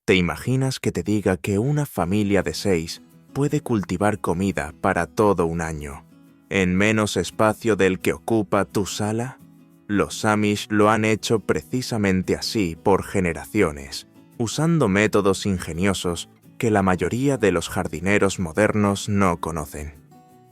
¿Te imaginas que te diga que una familia de 6 puede cultivar comida para todo un año, en menos espacio del que ocupa tu sala? Los Amish lo han hecho precisamente así por generaciones, usando métodos ingeniosos que la mayoría de los jardineros modernos no conocen.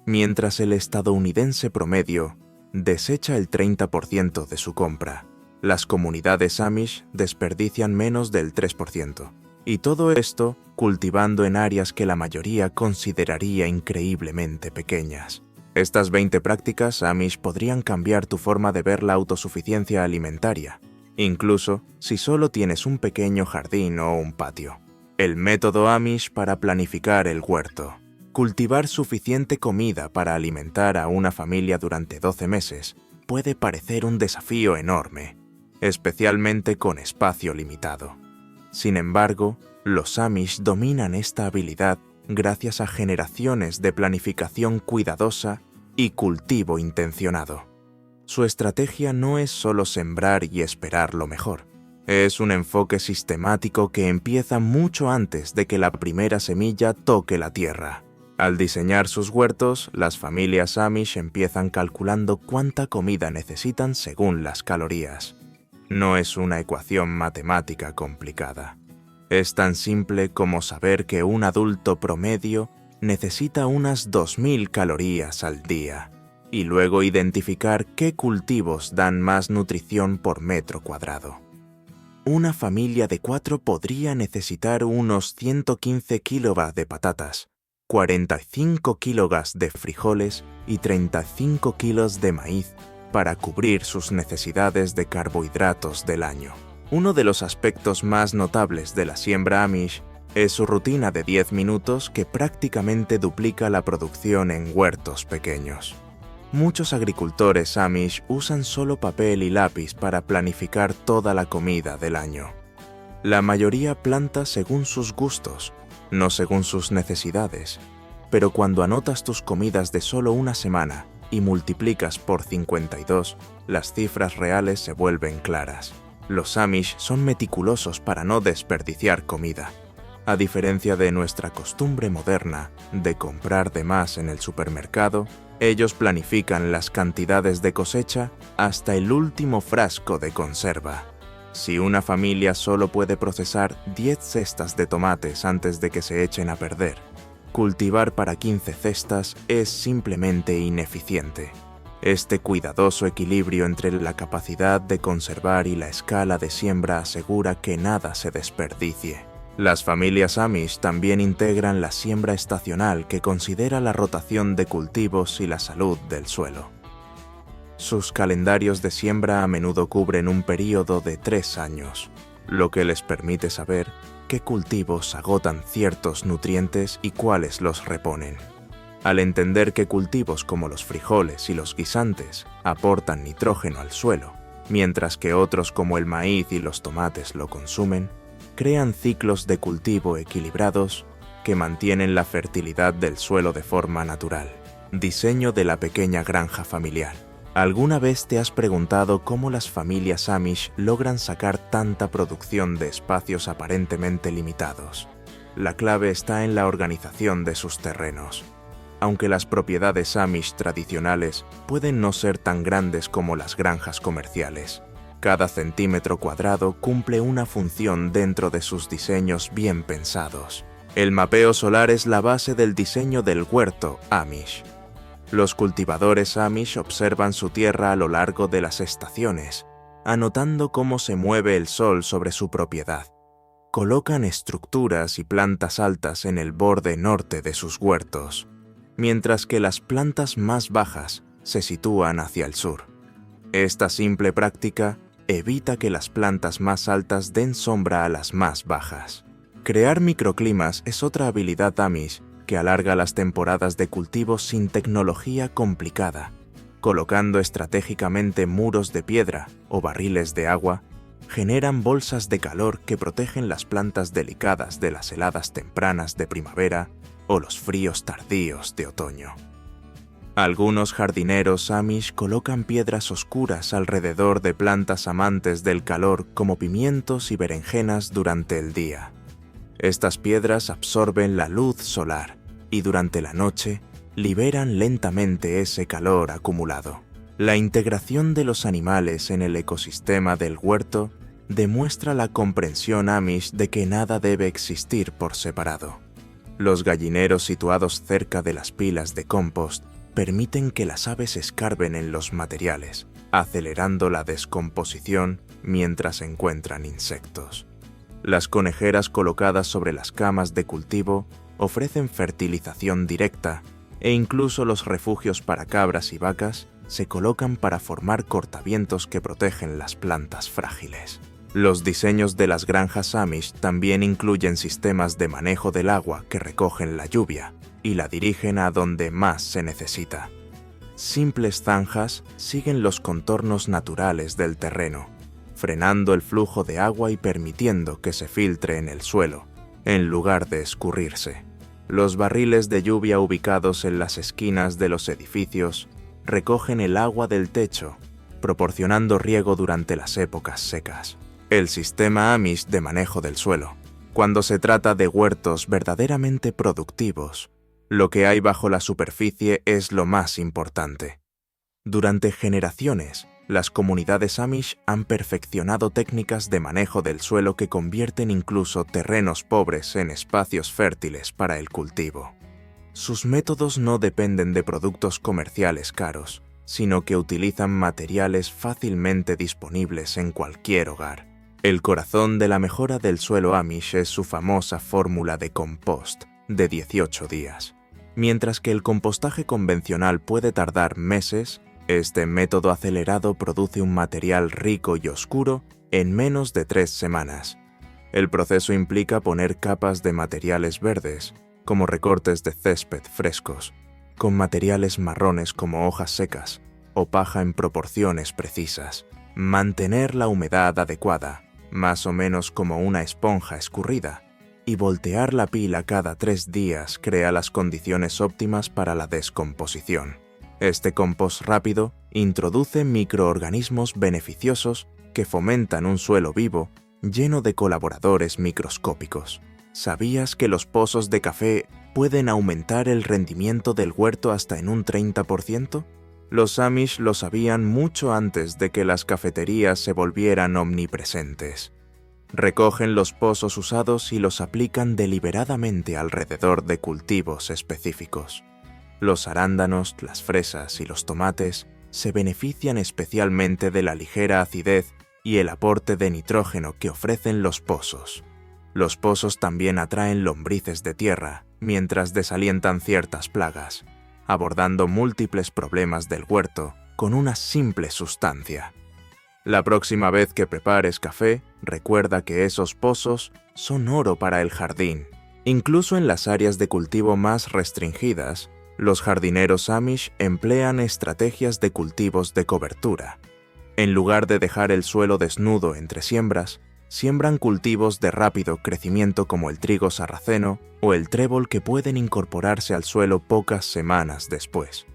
Mientras el estadounidense promedio desecha el 30% de su compra, las comunidades Amish desperdician menos del 3%. Y todo esto cultivando en áreas que la mayoría consideraría increíblemente pequeñas. Estas 20 prácticas Amish podrían cambiar tu forma de ver la autosuficiencia alimentaria, incluso si solo tienes un pequeño jardín o un patio. El método Amish para planificar el huerto. Cultivar suficiente comida para alimentar a una familia durante 12 meses puede parecer un desafío enorme, especialmente con espacio limitado. Sin embargo, los Amish dominan esta habilidad gracias a generaciones de planificación cuidadosa y cultivo intencionado. Su estrategia no es solo sembrar y esperar lo mejor. Es un enfoque sistemático que empieza mucho antes de que la primera semilla toque la tierra. Al diseñar sus huertos, las familias Amish empiezan calculando cuánta comida necesitan según las calorías. No es una ecuación matemática complicada. Es tan simple como saber que un adulto promedio necesita unas 2000 calorías al día, y luego identificar qué cultivos dan más nutrición por metro cuadrado. Una familia de 4 podría necesitar unos 115 kilogramos de patatas, 45 kilogramos de frijoles y 35 kilos de maíz para cubrir sus necesidades de carbohidratos del año. Uno de los aspectos más notables de la siembra Amish es su rutina de 10 minutos que prácticamente duplica la producción en huertos pequeños. Muchos agricultores Amish usan solo papel y lápiz para planificar toda la comida del año. La mayoría planta según sus gustos, no según sus necesidades, pero cuando anotas tus comidas de solo una semana y multiplicas por 52, las cifras reales se vuelven claras. Los Amish son meticulosos para no desperdiciar comida. A diferencia de nuestra costumbre moderna de comprar de más en el supermercado, ellos planifican las cantidades de cosecha hasta el último frasco de conserva. Si una familia solo puede procesar 10 cestas de tomates antes de que se echen a perder, cultivar para 15 cestas es simplemente ineficiente. Este cuidadoso equilibrio entre la capacidad de conservar y la escala de siembra asegura que nada se desperdicie. Las familias Amish también integran la siembra estacional que considera la rotación de cultivos y la salud del suelo. Sus calendarios de siembra a menudo cubren un período de 3 años, lo que les permite saber qué cultivos agotan ciertos nutrientes y cuáles los reponen. Al entender que cultivos como los frijoles y los guisantes aportan nitrógeno al suelo, mientras que otros como el maíz y los tomates lo consumen, crean ciclos de cultivo equilibrados que mantienen la fertilidad del suelo de forma natural. Diseño de la pequeña granja familiar. ¿Alguna vez te has preguntado cómo las familias Amish logran sacar tanta producción de espacios aparentemente limitados? La clave está en la organización de sus terrenos. Aunque las propiedades Amish tradicionales pueden no ser tan grandes como las granjas comerciales, cada centímetro cuadrado cumple una función dentro de sus diseños bien pensados. El mapeo solar es la base del diseño del huerto Amish. Los cultivadores Amish observan su tierra a lo largo de las estaciones, anotando cómo se mueve el sol sobre su propiedad. Colocan estructuras y plantas altas en el borde norte de sus huertos, mientras que las plantas más bajas se sitúan hacia el sur. Esta simple práctica evita que las plantas más altas den sombra a las más bajas. Crear microclimas es otra habilidad Amish que alarga las temporadas de cultivo sin tecnología complicada. Colocando estratégicamente muros de piedra o barriles de agua, generan bolsas de calor que protegen las plantas delicadas de las heladas tempranas de primavera o los fríos tardíos de otoño. Algunos jardineros Amish colocan piedras oscuras alrededor de plantas amantes del calor como pimientos y berenjenas durante el día. Estas piedras absorben la luz solar y durante la noche liberan lentamente ese calor acumulado. La integración de los animales en el ecosistema del huerto demuestra la comprensión Amish de que nada debe existir por separado. Los gallineros situados cerca de las pilas de compost permiten que las aves escarben en los materiales, acelerando la descomposición mientras encuentran insectos. Las conejeras colocadas sobre las camas de cultivo ofrecen fertilización directa e incluso los refugios para cabras y vacas se colocan para formar cortavientos que protegen las plantas frágiles. Los diseños de las granjas Amish también incluyen sistemas de manejo del agua que recogen la lluvia y la dirigen a donde más se necesita. Simples zanjas siguen los contornos naturales del terreno, frenando el flujo de agua y permitiendo que se filtre en el suelo, en lugar de escurrirse. Los barriles de lluvia ubicados en las esquinas de los edificios recogen el agua del techo, proporcionando riego durante las épocas secas. El sistema Amish de manejo del suelo. Cuando se trata de huertos verdaderamente productivos, lo que hay bajo la superficie es lo más importante. Durante generaciones, las comunidades Amish han perfeccionado técnicas de manejo del suelo que convierten incluso terrenos pobres en espacios fértiles para el cultivo. Sus métodos no dependen de productos comerciales caros, sino que utilizan materiales fácilmente disponibles en cualquier hogar. El corazón de la mejora del suelo Amish es su famosa fórmula de compost de 18 días. Mientras que el compostaje convencional puede tardar meses, este método acelerado produce un material rico y oscuro en menos de 3 semanas. El proceso implica poner capas de materiales verdes, como recortes de césped frescos, con materiales marrones como hojas secas o paja en proporciones precisas, mantener la humedad adecuada, más o menos como una esponja escurrida, y voltear la pila cada 3 días crea las condiciones óptimas para la descomposición. Este compost rápido introduce microorganismos beneficiosos que fomentan un suelo vivo lleno de colaboradores microscópicos. ¿Sabías que los pozos de café pueden aumentar el rendimiento del huerto hasta en un 30%? Los Amish lo sabían mucho antes de que las cafeterías se volvieran omnipresentes. Recogen los pozos usados y los aplican deliberadamente alrededor de cultivos específicos. Los arándanos, las fresas y los tomates se benefician especialmente de la ligera acidez y el aporte de nitrógeno que ofrecen los pozos. Los pozos también atraen lombrices de tierra mientras desalientan ciertas plagas, abordando múltiples problemas del huerto con una simple sustancia. La próxima vez que prepares café, recuerda que esos pozos son oro para el jardín. Incluso en las áreas de cultivo más restringidas, los jardineros Amish emplean estrategias de cultivos de cobertura. En lugar de dejar el suelo desnudo entre siembras, siembran cultivos de rápido crecimiento como el trigo sarraceno o el trébol que pueden incorporarse al suelo pocas semanas después.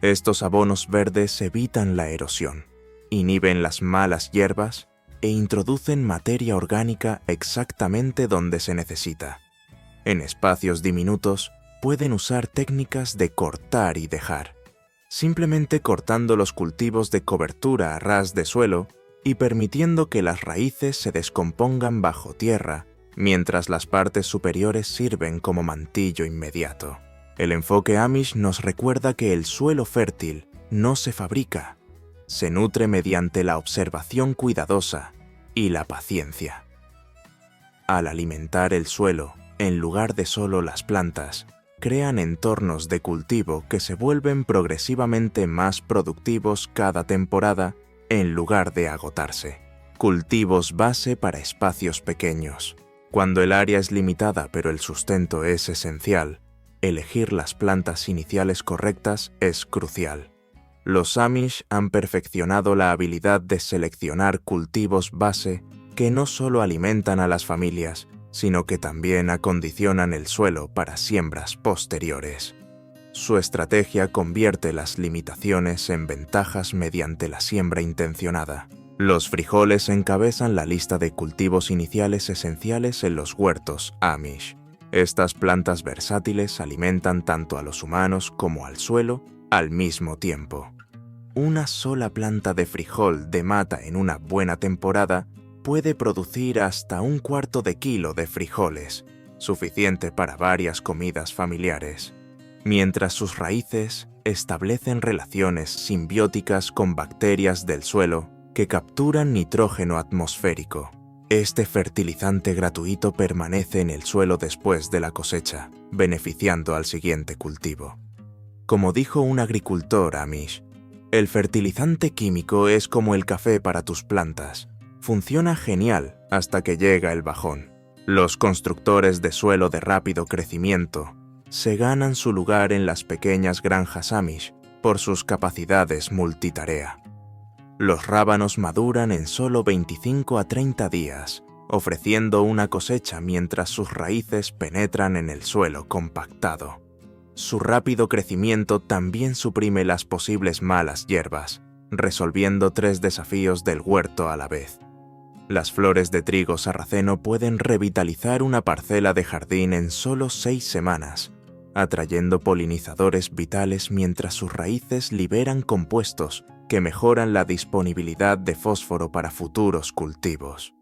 Estos abonos verdes evitan la erosión, inhiben las malas hierbas e introducen materia orgánica exactamente donde se necesita. En espacios diminutos, pueden usar técnicas de cortar y dejar, simplemente cortando los cultivos de cobertura a ras de suelo y permitiendo que las raíces se descompongan bajo tierra, mientras las partes superiores sirven como mantillo inmediato. El enfoque Amish nos recuerda que el suelo fértil no se fabrica, se nutre mediante la observación cuidadosa y la paciencia. Al alimentar el suelo, en lugar de solo las plantas, crean entornos de cultivo que se vuelven progresivamente más productivos cada temporada en lugar de agotarse. Cultivos base para espacios pequeños. Cuando el área es limitada pero el sustento es esencial, elegir las plantas iniciales correctas es crucial. Los Amish han perfeccionado la habilidad de seleccionar cultivos base que no solo alimentan a las familias, sino que también acondicionan el suelo para siembras posteriores. Su estrategia convierte las limitaciones en ventajas mediante la siembra intencionada, Los frijoles encabezan la lista de cultivos iniciales esenciales en los huertos Amish. Estas plantas versátiles alimentan tanto a los humanos como al suelo al mismo tiempo. Una sola planta de frijol de mata en una buena temporada puede producir hasta 1/4 kilo de frijoles, suficiente para varias comidas familiares, mientras sus raíces establecen relaciones simbióticas con bacterias del suelo que capturan nitrógeno atmosférico. Este fertilizante gratuito permanece en el suelo después de la cosecha, beneficiando al siguiente cultivo. Como dijo un agricultor Amish, el fertilizante químico es como el café para tus plantas. Funciona genial hasta que llega el bajón. Los constructores de suelo de rápido crecimiento se ganan su lugar en las pequeñas granjas Amish por sus capacidades multitarea. Los rábanos maduran en solo 25 a 30 días, ofreciendo una cosecha mientras sus raíces penetran en el suelo compactado. Su rápido crecimiento también suprime las posibles malas hierbas, resolviendo 3 desafíos del huerto a la vez. Las flores de trigo sarraceno pueden revitalizar una parcela de jardín en solo 6 semanas, atrayendo polinizadores vitales mientras sus raíces liberan compuestos que mejoran la disponibilidad de fósforo para futuros cultivos.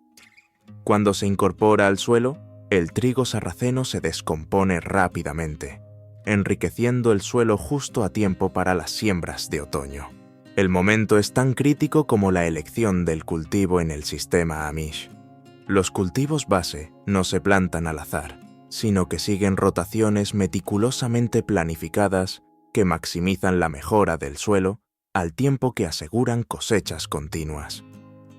Cuando se incorpora al suelo, el trigo sarraceno se descompone rápidamente, enriqueciendo el suelo justo a tiempo para las siembras de otoño. El momento es tan crítico como la elección del cultivo en el sistema Amish. Los cultivos base no se plantan al azar, sino que siguen rotaciones meticulosamente planificadas que maximizan la mejora del suelo al tiempo que aseguran cosechas continuas.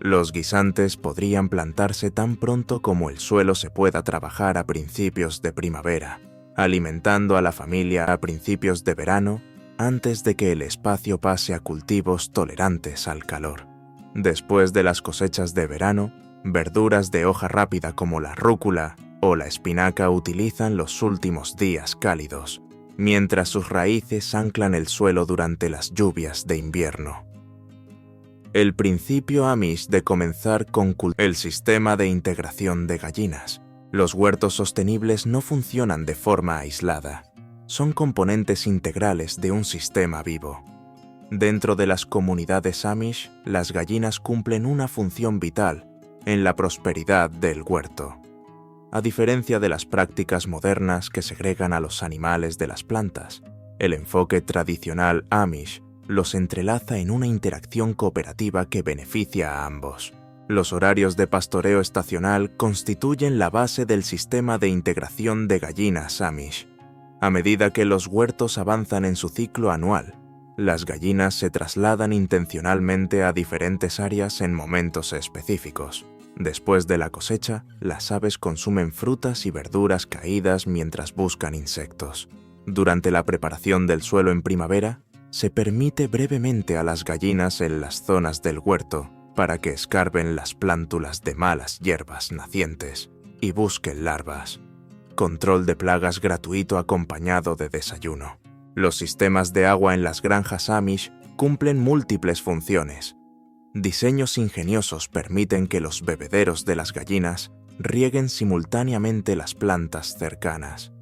Los guisantes podrían plantarse tan pronto como el suelo se pueda trabajar a principios de primavera, alimentando a la familia a principios de verano antes de que el espacio pase a cultivos tolerantes al calor. Después de las cosechas de verano, verduras de hoja rápida como la rúcula o la espinaca utilizan los últimos días cálidos, mientras sus raíces anclan el suelo durante las lluvias de invierno. El principio Amish de comenzar con el sistema de integración de gallinas. Los huertos sostenibles no funcionan de forma aislada. Son componentes integrales de un sistema vivo. Dentro de las comunidades Amish, las gallinas cumplen una función vital en la prosperidad del huerto. A diferencia de las prácticas modernas que segregan a los animales de las plantas, el enfoque tradicional Amish los entrelaza en una interacción cooperativa que beneficia a ambos. Los horarios de pastoreo estacional constituyen la base del sistema de integración de gallinas Amish. A medida que los huertos avanzan en su ciclo anual, las gallinas se trasladan intencionalmente a diferentes áreas en momentos específicos. Después de la cosecha, las aves consumen frutas y verduras caídas mientras buscan insectos. Durante la preparación del suelo en primavera, se permite brevemente a las gallinas en las zonas del huerto para que escarben las plántulas de malas hierbas nacientes y busquen larvas. Control de plagas gratuito acompañado de desayuno. Los sistemas de agua en las granjas Amish cumplen múltiples funciones. Diseños ingeniosos permiten que los bebederos de las gallinas rieguen simultáneamente las plantas cercanas.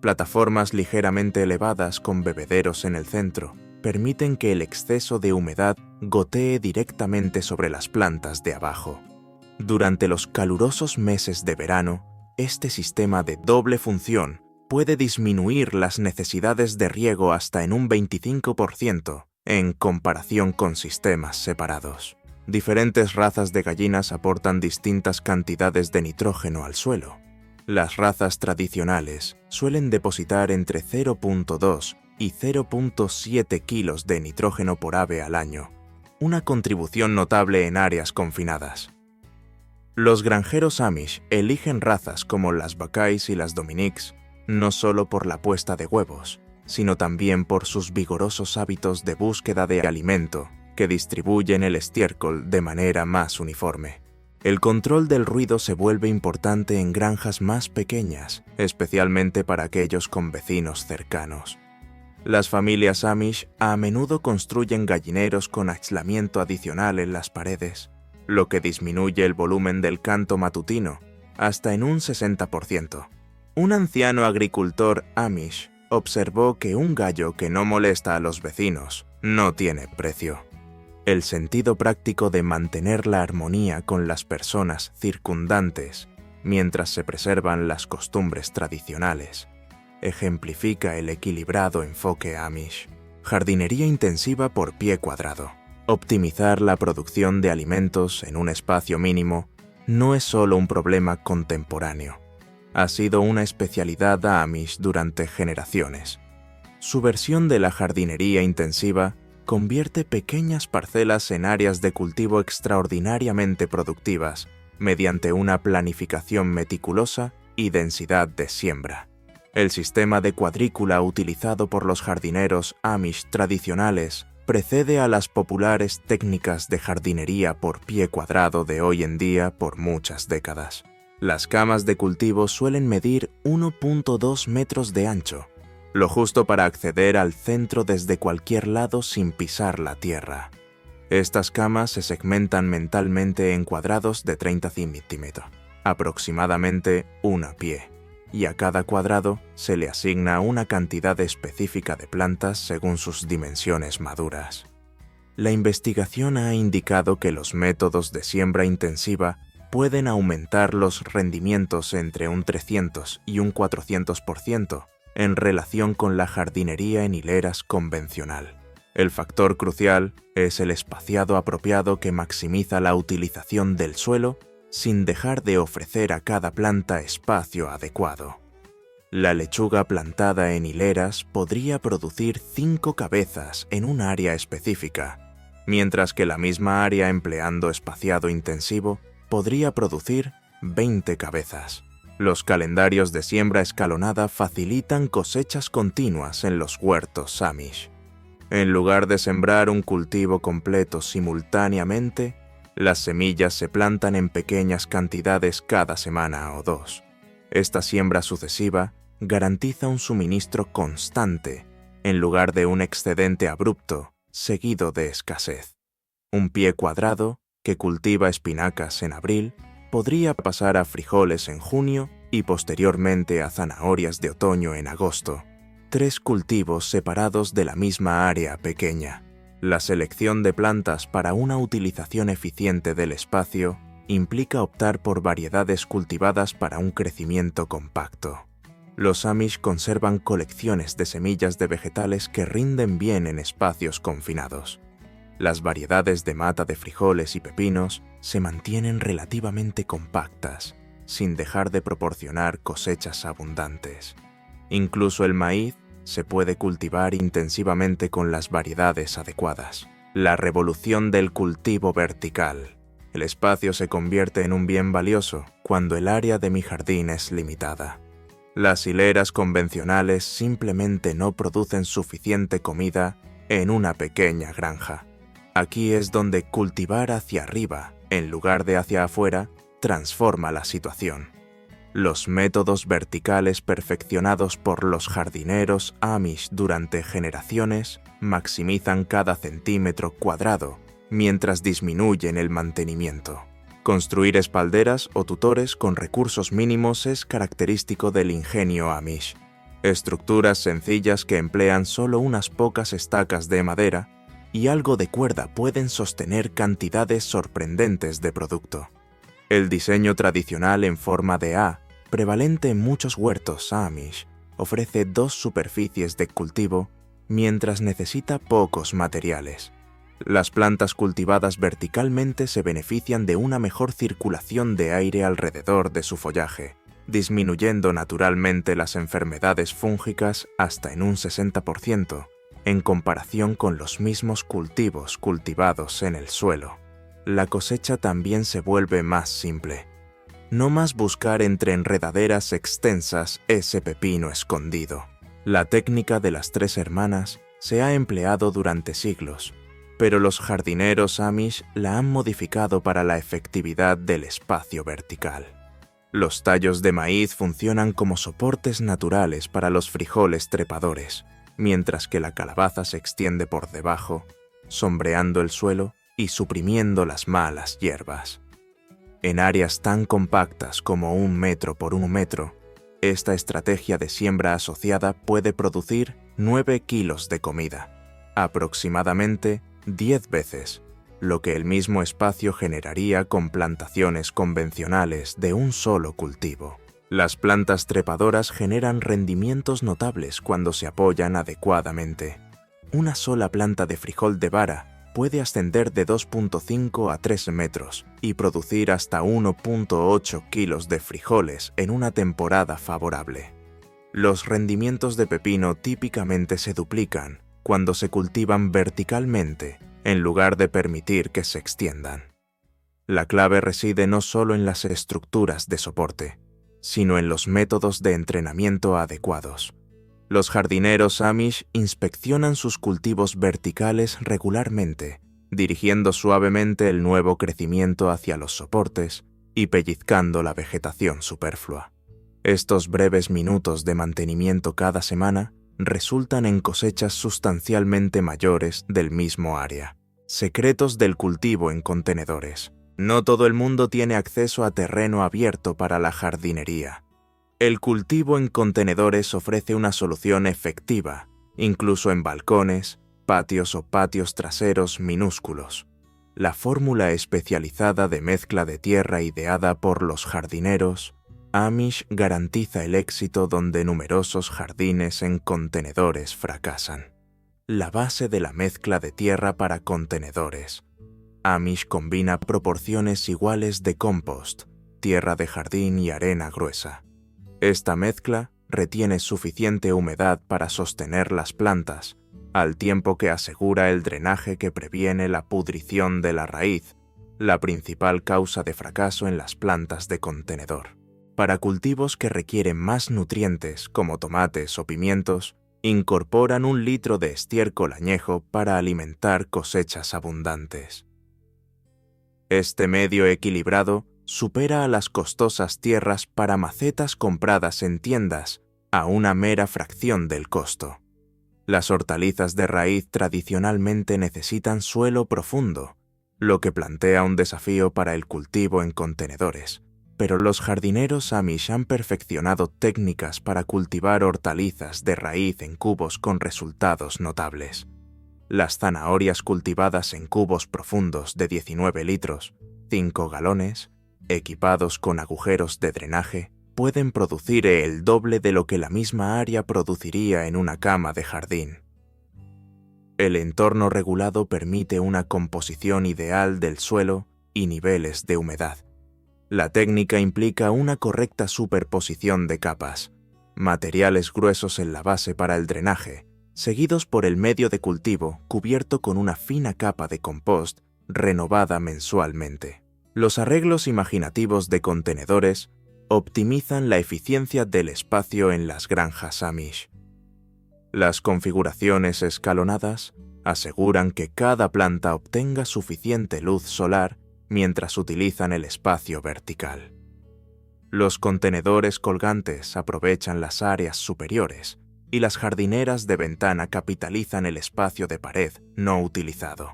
Plataformas ligeramente elevadas con bebederos en el centro permiten que el exceso de humedad gotee directamente sobre las plantas de abajo. Durante los calurosos meses de verano, este sistema de doble función puede disminuir las necesidades de riego hasta en un 25% en comparación con sistemas separados. Diferentes razas de gallinas aportan distintas cantidades de nitrógeno al suelo. Las razas tradicionales suelen depositar entre 0.2 y 0.7 kilos de nitrógeno por ave al año, una contribución notable en áreas confinadas. Los granjeros Amish eligen razas como las Buckeyes y las Dominiques no solo por la puesta de huevos, sino también por sus vigorosos hábitos de búsqueda de alimento que distribuyen el estiércol de manera más uniforme. El control del ruido se vuelve importante en granjas más pequeñas, especialmente para aquellos con vecinos cercanos. Las familias Amish a menudo construyen gallineros con aislamiento adicional en las paredes, lo que disminuye el volumen del canto matutino hasta en un 60%. Un anciano agricultor Amish observó que un gallo que no molesta a los vecinos no tiene precio. El sentido práctico de mantener la armonía con las personas circundantes mientras se preservan las costumbres tradicionales ejemplifica el equilibrado enfoque Amish. Jardinería intensiva por pie cuadrado. Optimizar la producción de alimentos en un espacio mínimo no es solo un problema contemporáneo. Ha sido una especialidad Amish durante generaciones. Su versión de la jardinería intensiva convierte pequeñas parcelas en áreas de cultivo extraordinariamente productivas mediante una planificación meticulosa y densidad de siembra. El sistema de cuadrícula utilizado por los jardineros Amish tradicionales precede a las populares técnicas de jardinería por pie cuadrado de hoy en día por muchas décadas. Las camas de cultivo suelen medir 1.2 metros de ancho, lo justo para acceder al centro desde cualquier lado sin pisar la tierra. Estas camas se segmentan mentalmente en cuadrados de 30 centímetros, aproximadamente 1 pie, y a cada cuadrado se le asigna una cantidad específica de plantas según sus dimensiones maduras. La investigación ha indicado que los métodos de siembra intensiva pueden aumentar los rendimientos entre un 300 y un 400% en relación con la jardinería en hileras convencional. El factor crucial es el espaciado apropiado que maximiza la utilización del suelo sin dejar de ofrecer a cada planta espacio adecuado. La lechuga plantada en hileras podría producir 5 cabezas en un área específica, mientras que la misma área empleando espaciado intensivo podría producir 20 cabezas. Los calendarios de siembra escalonada facilitan cosechas continuas en los huertos Amish. En lugar de sembrar un cultivo completo simultáneamente, las semillas se plantan en pequeñas cantidades cada semana o 2. Esta siembra sucesiva garantiza un suministro constante, en lugar de un excedente abrupto, seguido de escasez. Un pie cuadrado, que cultiva espinacas en abril, podría pasar a frijoles en junio y posteriormente a zanahorias de otoño en agosto. 3 cultivos separados de la misma área pequeña. La selección de plantas para una utilización eficiente del espacio implica optar por variedades cultivadas para un crecimiento compacto. Los Amish conservan colecciones de semillas de vegetales que rinden bien en espacios confinados. Las variedades de mata de frijoles y pepinos se mantienen relativamente compactas, sin dejar de proporcionar cosechas abundantes. Incluso el maíz se puede cultivar intensivamente con las variedades adecuadas. La revolución del cultivo vertical. El espacio se convierte en un bien valioso cuando el área de mi jardín es limitada. Las hileras convencionales simplemente no producen suficiente comida en una pequeña granja. Aquí es donde cultivar hacia arriba, en lugar de hacia afuera, transforma la situación. Los métodos verticales perfeccionados por los jardineros Amish durante generaciones maximizan cada centímetro cuadrado, mientras disminuyen el mantenimiento. Construir espalderas o tutores con recursos mínimos es característico del ingenio Amish. Estructuras sencillas que emplean solo unas pocas estacas de madera y algo de cuerda pueden sostener cantidades sorprendentes de producto. El diseño tradicional en forma de A, prevalente en muchos huertos Amish, ofrece 2 superficies de cultivo mientras necesita pocos materiales. Las plantas cultivadas verticalmente se benefician de una mejor circulación de aire alrededor de su follaje, disminuyendo naturalmente las enfermedades fúngicas hasta en un 60%, en comparación con los mismos cultivos cultivados en el suelo. La cosecha también se vuelve más simple. No más buscar entre enredaderas extensas ese pepino escondido. La técnica de las 3 hermanas se ha empleado durante siglos, pero los jardineros Amish la han modificado para la efectividad del espacio vertical. Los tallos de maíz funcionan como soportes naturales para los frijoles trepadores, mientras que la calabaza se extiende por debajo, sombreando el suelo y suprimiendo las malas hierbas. En áreas tan compactas como 1 metro por 1 metro, esta estrategia de siembra asociada puede producir 9 kilos de comida, aproximadamente 10 veces lo que el mismo espacio generaría con plantaciones convencionales de un solo cultivo. Las plantas trepadoras generan rendimientos notables cuando se apoyan adecuadamente. Una sola planta de frijol de vara puede ascender de 2.5 a 3 metros y producir hasta 1.8 kilos de frijoles en una temporada favorable. Los rendimientos de pepino típicamente se duplican cuando se cultivan verticalmente en lugar de permitir que se extiendan. La clave reside no solo en las estructuras de soporte, sino en los métodos de entrenamiento adecuados. Los jardineros Amish inspeccionan sus cultivos verticales regularmente, dirigiendo suavemente el nuevo crecimiento hacia los soportes y pellizcando la vegetación superflua. Estos breves minutos de mantenimiento cada semana resultan en cosechas sustancialmente mayores del mismo área. Secretos del cultivo en contenedores. No todo el mundo tiene acceso a terreno abierto para la jardinería. El cultivo en contenedores ofrece una solución efectiva, incluso en balcones, patios o patios traseros minúsculos. La fórmula especializada de mezcla de tierra ideada por los jardineros Amish garantiza el éxito donde numerosos jardines en contenedores fracasan. La base de la mezcla de tierra para contenedores. Amish combina proporciones iguales de compost, tierra de jardín y arena gruesa. Esta mezcla retiene suficiente humedad para sostener las plantas, al tiempo que asegura el drenaje que previene la pudrición de la raíz, la principal causa de fracaso en las plantas de contenedor. Para cultivos que requieren más nutrientes, como tomates o pimientos, incorporan 1 litro de estiércol añejo para alimentar cosechas abundantes. Este medio equilibrado supera a las costosas tierras para macetas compradas en tiendas a una mera fracción del costo. Las hortalizas de raíz tradicionalmente necesitan suelo profundo, lo que plantea un desafío para el cultivo en contenedores. Pero los jardineros Amish han perfeccionado técnicas para cultivar hortalizas de raíz en cubos con resultados notables. Las zanahorias cultivadas en cubos profundos de 19 litros, 5 galones, equipados con agujeros de drenaje, pueden producir el doble de lo que la misma área produciría en una cama de jardín. El entorno regulado permite una composición ideal del suelo y niveles de humedad. La técnica implica una correcta superposición de capas, materiales gruesos en la base para el drenaje, seguidos por el medio de cultivo cubierto con una fina capa de compost renovada mensualmente. Los arreglos imaginativos de contenedores optimizan la eficiencia del espacio en las granjas Amish. Las configuraciones escalonadas aseguran que cada planta obtenga suficiente luz solar mientras utilizan el espacio vertical. Los contenedores colgantes aprovechan las áreas superiores y las jardineras de ventana capitalizan el espacio de pared no utilizado.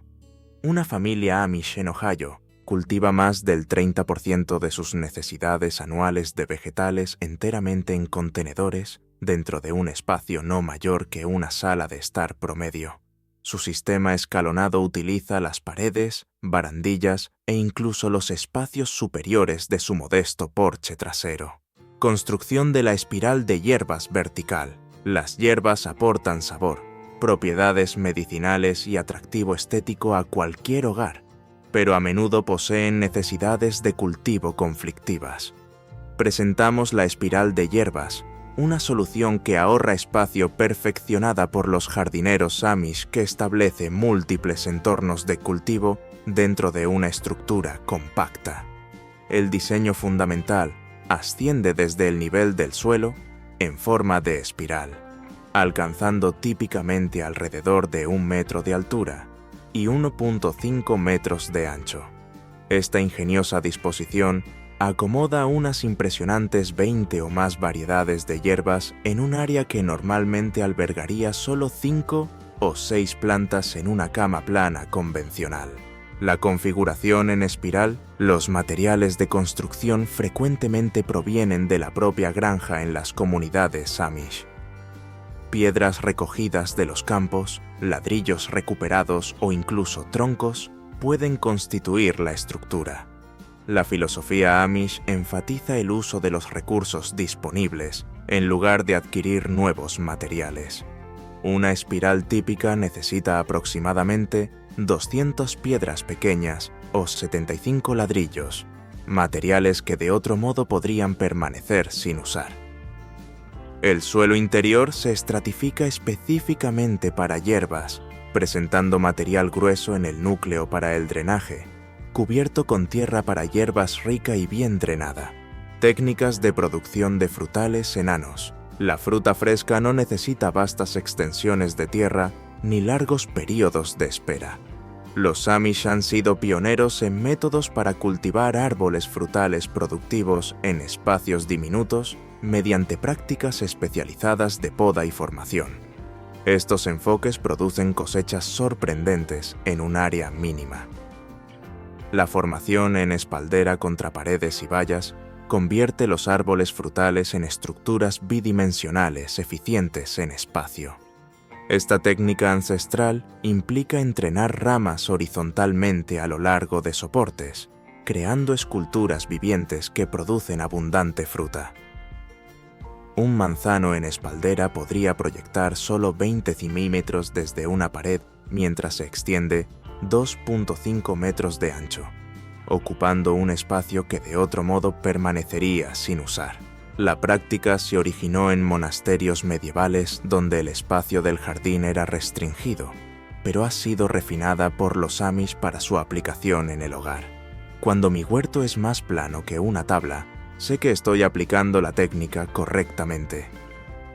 Una familia Amish en Ohio cultiva más del 30% de sus necesidades anuales de vegetales enteramente en contenedores dentro de un espacio no mayor que una sala de estar promedio. Su sistema escalonado utiliza las paredes, barandillas e incluso los espacios superiores de su modesto porche trasero. Construcción de la espiral de hierbas vertical. Las hierbas aportan sabor, propiedades medicinales y atractivo estético a cualquier hogar, pero a menudo poseen necesidades de cultivo conflictivas. Presentamos la espiral de hierbas, una solución que ahorra espacio perfeccionada por los jardineros Amish que establece múltiples entornos de cultivo dentro de una estructura compacta. El diseño fundamental asciende desde el nivel del suelo en forma de espiral, alcanzando típicamente alrededor de 1 metro de altura y 1.5 metros de ancho. Esta ingeniosa disposición acomoda unas impresionantes 20 o más variedades de hierbas en un área que normalmente albergaría solo 5 o 6 plantas en una cama plana convencional. La configuración en espiral, los materiales de construcción frecuentemente provienen de la propia granja en las comunidades Amish. Piedras recogidas de los campos, ladrillos recuperados o incluso troncos pueden constituir la estructura. La filosofía Amish enfatiza el uso de los recursos disponibles en lugar de adquirir nuevos materiales. Una espiral típica necesita aproximadamente 200 piedras pequeñas o 75 ladrillos, materiales que de otro modo podrían permanecer sin usar. El suelo interior se estratifica específicamente para hierbas, presentando material grueso en el núcleo para el drenaje, cubierto con tierra para hierbas rica y bien drenada. Técnicas de producción de frutales enanos. La fruta fresca no necesita vastas extensiones de tierra ni largos períodos de espera. Los Amish han sido pioneros en métodos para cultivar árboles frutales productivos en espacios diminutos mediante prácticas especializadas de poda y formación. Estos enfoques producen cosechas sorprendentes en un área mínima. La formación en espaldera contra paredes y vallas convierte los árboles frutales en estructuras bidimensionales eficientes en espacio. Esta técnica ancestral implica entrenar ramas horizontalmente a lo largo de soportes, creando esculturas vivientes que producen abundante fruta. Un manzano en espaldera podría proyectar solo 20 centímetros desde una pared mientras se extiende 2.5 metros de ancho, ocupando un espacio que de otro modo permanecería sin usar. La práctica se originó en monasterios medievales donde el espacio del jardín era restringido, pero ha sido refinada por los Amish para su aplicación en el hogar. Cuando mi huerto es más plano que una tabla, sé que estoy aplicando la técnica correctamente.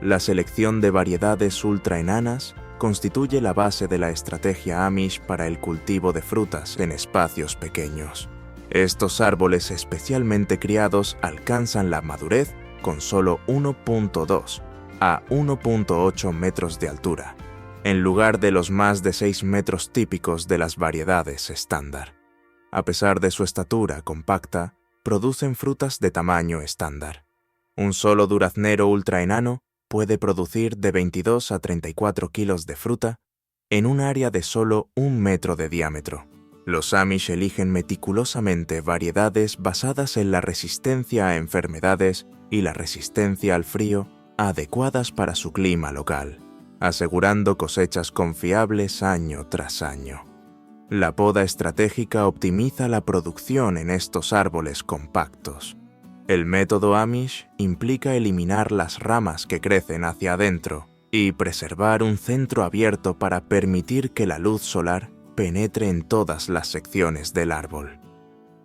La selección de variedades ultraenanas constituye la base de la estrategia Amish para el cultivo de frutas en espacios pequeños. Estos árboles especialmente criados alcanzan la madurez con solo 1.2 a 1.8 metros de altura, en lugar de los más de 6 metros típicos de las variedades estándar. A pesar de su estatura compacta, producen frutas de tamaño estándar. Un solo duraznero ultraenano puede producir de 22 a 34 kilos de fruta en un área de solo 1 metro de diámetro. Los Amish eligen meticulosamente variedades basadas en la resistencia a enfermedades y la resistencia al frío adecuadas para su clima local, asegurando cosechas confiables año tras año. La poda estratégica optimiza la producción en estos árboles compactos. El método Amish implica eliminar las ramas que crecen hacia adentro y preservar un centro abierto para permitir que la luz solar penetre en todas las secciones del árbol.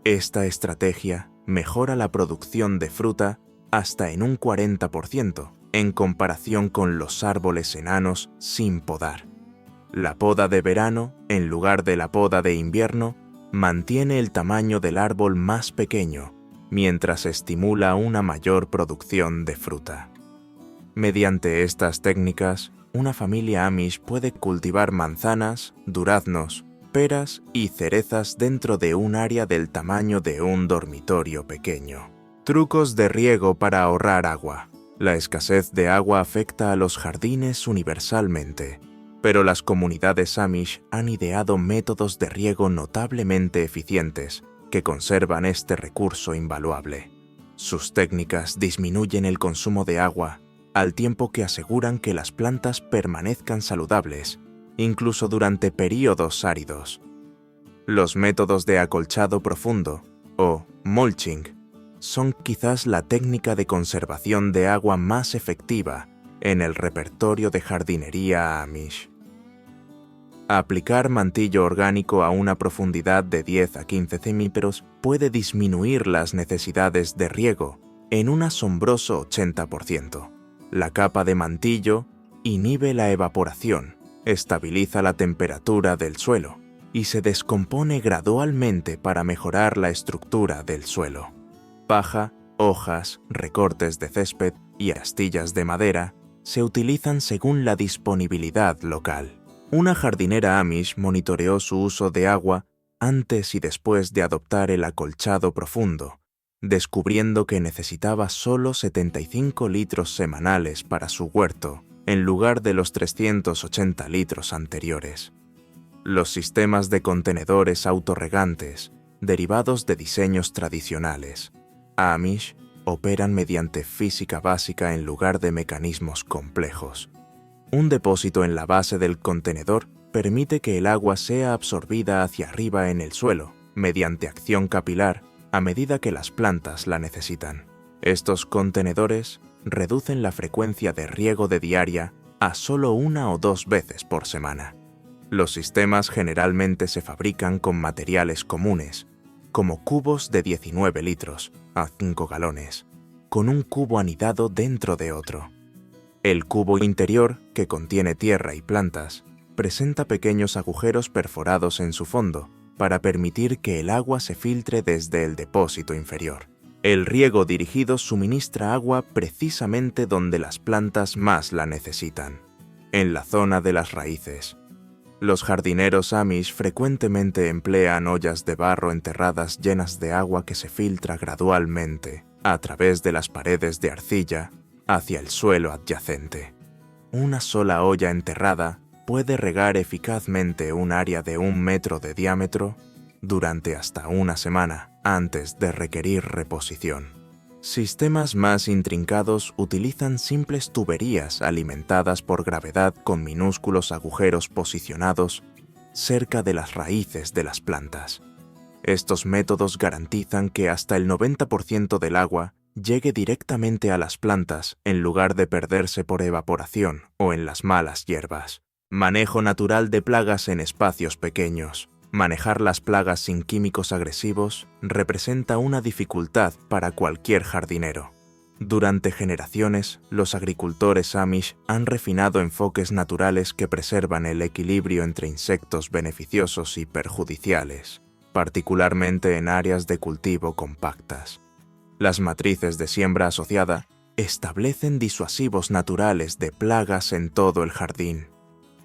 Esta estrategia mejora la producción de fruta hasta en un 40% en comparación con los árboles enanos sin podar. La poda de verano, en lugar de la poda de invierno, mantiene el tamaño del árbol más pequeño, mientras estimula una mayor producción de fruta. Mediante estas técnicas, una familia Amish puede cultivar manzanas, duraznos, peras y cerezas dentro de un área del tamaño de un dormitorio pequeño. Trucos de riego para ahorrar agua. La escasez de agua afecta a los jardines universalmente, pero las comunidades Amish han ideado métodos de riego notablemente eficientes que conservan este recurso invaluable. Sus técnicas disminuyen el consumo de agua al tiempo que aseguran que las plantas permanezcan saludables, incluso durante períodos áridos. Los métodos de acolchado profundo, o mulching, son quizás la técnica de conservación de agua más efectiva en el repertorio de jardinería Amish. Aplicar mantillo orgánico a una profundidad de 10 a 15 centímetros puede disminuir las necesidades de riego en un asombroso 80%. La capa de mantillo inhibe la evaporación, estabiliza la temperatura del suelo y se descompone gradualmente para mejorar la estructura del suelo. Paja, hojas, recortes de césped y astillas de madera se utilizan según la disponibilidad local. Una jardinera Amish monitoreó su uso de agua antes y después de adoptar el acolchado profundo, descubriendo que necesitaba solo 75 litros semanales para su huerto, en lugar de los 380 litros anteriores. Los sistemas de contenedores autorregantes, derivados de diseños tradicionales, Amish, operan mediante física básica en lugar de mecanismos complejos. Un depósito en la base del contenedor permite que el agua sea absorbida hacia arriba en el suelo, mediante acción capilar, a medida que las plantas la necesitan. Estos contenedores reducen la frecuencia de riego de diaria a solo 1 o 2 veces por semana. Los sistemas generalmente se fabrican con materiales comunes, como cubos de 19 litros a 5 galones, con un cubo anidado dentro de otro. El cubo interior, que contiene tierra y plantas, presenta pequeños agujeros perforados en su fondo para permitir que el agua se filtre desde el depósito inferior. El riego dirigido suministra agua precisamente donde las plantas más la necesitan, en la zona de las raíces. Los jardineros Amish frecuentemente emplean ollas de barro enterradas llenas de agua que se filtra gradualmente a través de las paredes de arcilla hacia el suelo adyacente. Una sola olla enterrada puede regar eficazmente un área de 1 metro de diámetro durante hasta 1 semana antes de requerir reposición. Sistemas más intrincados utilizan simples tuberías alimentadas por gravedad con minúsculos agujeros posicionados cerca de las raíces de las plantas. Estos métodos garantizan que hasta el 90% del agua llegue directamente a las plantas en lugar de perderse por evaporación o en las malas hierbas. Manejo natural de plagas en espacios pequeños. Manejar las plagas sin químicos agresivos representa una dificultad para cualquier jardinero. Durante generaciones, los agricultores Amish han refinado enfoques naturales que preservan el equilibrio entre insectos beneficiosos y perjudiciales, particularmente en áreas de cultivo compactas. Las matrices de siembra asociada establecen disuasivos naturales de plagas en todo el jardín.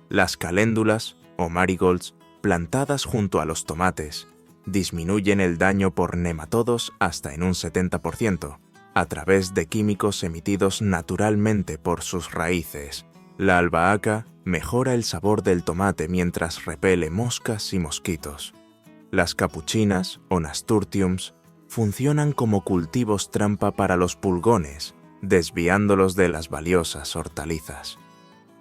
Las caléndulas, o marigolds, plantadas junto a los tomates, disminuyen el daño por nematodos hasta en un 70%, a través de químicos emitidos naturalmente por sus raíces. La albahaca mejora el sabor del tomate mientras repele moscas y mosquitos. Las capuchinas, o nasturtiums, funcionan como cultivos trampa para los pulgones, desviándolos de las valiosas hortalizas.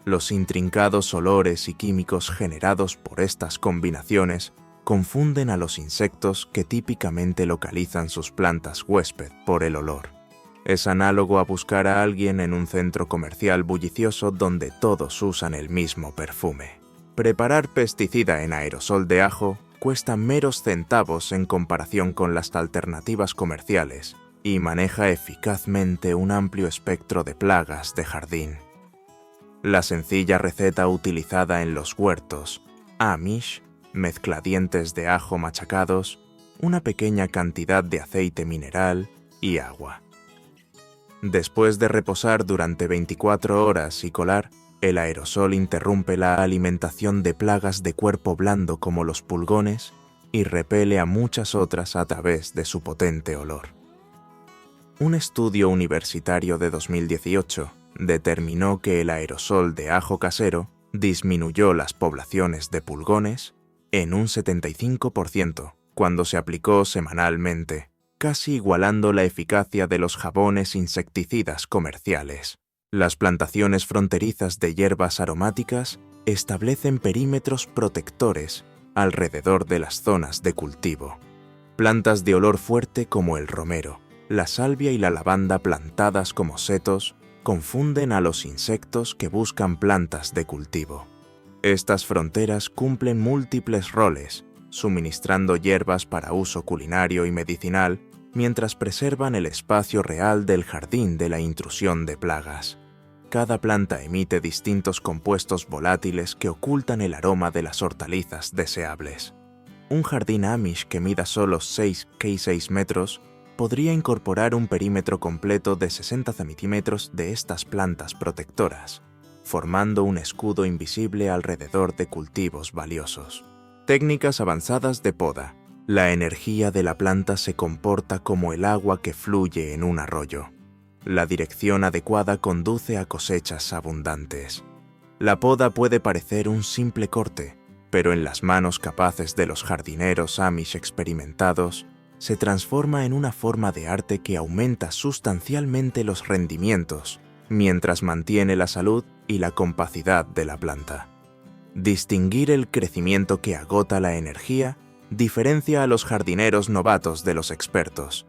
Los intrincados olores y químicos generados por estas combinaciones confunden a los insectos que típicamente localizan sus plantas huésped por el olor. Es análogo a buscar a alguien en un centro comercial bullicioso donde todos usan el mismo perfume. Preparar pesticida en aerosol de ajo cuesta meros centavos en comparación con las alternativas comerciales y maneja eficazmente un amplio espectro de plagas de jardín. La sencilla receta utilizada en los huertos Amish mezcla dientes de ajo machacados, una pequeña cantidad de aceite mineral y agua. Después de reposar durante 24 horas y colar, el aerosol interrumpe la alimentación de plagas de cuerpo blando como los pulgones y repele a muchas otras a través de su potente olor. Un estudio universitario de 2018 determinó que el aerosol de ajo casero disminuyó las poblaciones de pulgones en un 75% cuando se aplicó semanalmente, casi igualando la eficacia de los jabones insecticidas comerciales. Las plantaciones fronterizas de hierbas aromáticas establecen perímetros protectores alrededor de las zonas de cultivo. Plantas de olor fuerte como el romero, la salvia y la lavanda plantadas como setos confunden a los insectos que buscan plantas de cultivo. Estas fronteras cumplen múltiples roles, suministrando hierbas para uso culinario y medicinal, mientras preservan el espacio real del jardín de la intrusión de plagas. Cada planta emite distintos compuestos volátiles que ocultan el aroma de las hortalizas deseables. Un jardín Amish que mida solo 6 x 6 metros podría incorporar un perímetro completo de 60 centímetros de estas plantas protectoras, formando un escudo invisible alrededor de cultivos valiosos. Técnicas avanzadas de poda. La energía de la planta se comporta como el agua que fluye en un arroyo. La dirección adecuada conduce a cosechas abundantes. La poda puede parecer un simple corte, pero en las manos capaces de los jardineros Amish experimentados, se transforma en una forma de arte que aumenta sustancialmente los rendimientos, mientras mantiene la salud y la compacidad de la planta. Distinguir el crecimiento que agota la energía diferencia a los jardineros novatos de los expertos.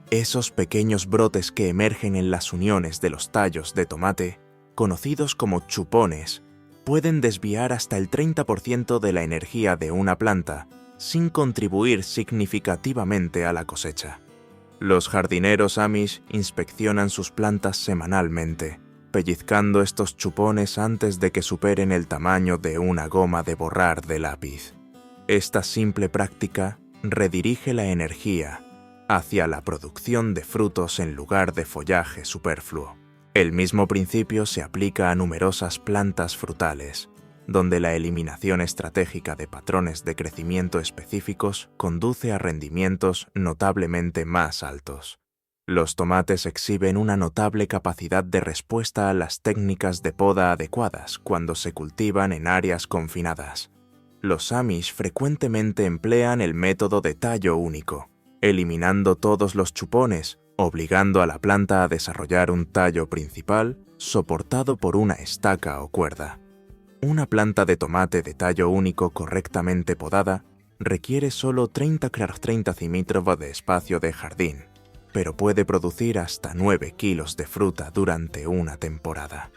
Esos pequeños brotes que emergen en las uniones de los tallos de tomate, conocidos como chupones, pueden desviar hasta el 30% de la energía de una planta sin contribuir significativamente a la cosecha. Los jardineros Amish inspeccionan sus plantas semanalmente, pellizcando estos chupones antes de que superen el tamaño de una goma de borrar de lápiz. Esta simple práctica redirige la energía hacia la producción de frutos en lugar de follaje superfluo. El mismo principio se aplica a numerosas plantas frutales, donde la eliminación estratégica de patrones de crecimiento específicos conduce a rendimientos notablemente más altos. Los tomates exhiben una notable capacidad de respuesta a las técnicas de poda adecuadas cuando se cultivan en áreas confinadas. Los Amish frecuentemente emplean el método de tallo único, eliminando todos los chupones, obligando a la planta a desarrollar un tallo principal soportado por una estaca o cuerda. Una planta de tomate de tallo único correctamente podada requiere solo 30 centímetros de espacio de jardín, pero puede producir hasta 9 kilos de fruta durante una temporada.